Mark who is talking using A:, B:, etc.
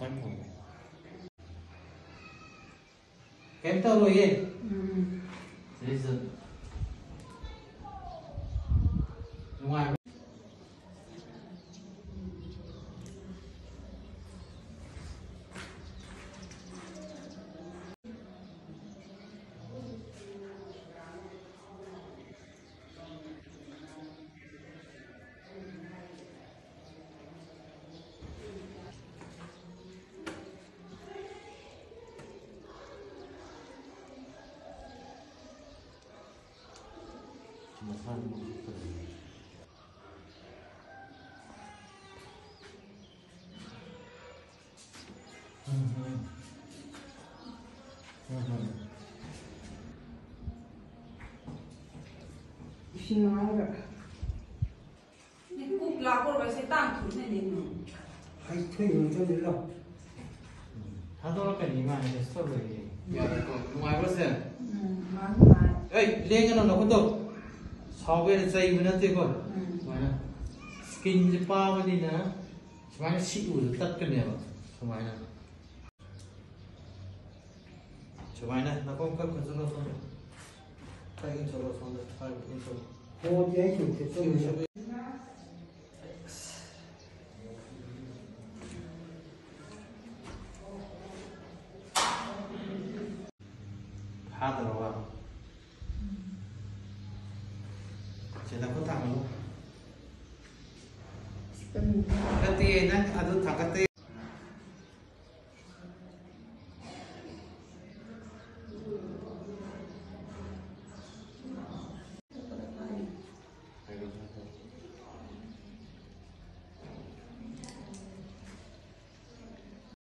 A: bánh hổ kém tao rồi gì dễ dần ngoài một phần
B: Finale. Ni cúc la por vai ser tanto, né, Nino?
C: Ai thôi rồi cho đến đâu.
A: 하도록 이만 했어 그게. ngoài bớt xem.
B: Mai.
A: Ê, lên cái nó không tốt. Sau cái dây mới nó thế coi. Ngoài nè. Skin chứ bao mới đi nữa. Ngoài nó xịu được tất cái này. Ngoài nè. Ngoài nè, nó không cần cho nó không. Thay cái cho nó xong rồi, thay cái cho.
C: Cô dễ chịu thì tôi sẽ
A: 하더라고. 제가 그렇다고. 그때는 아주 다 그때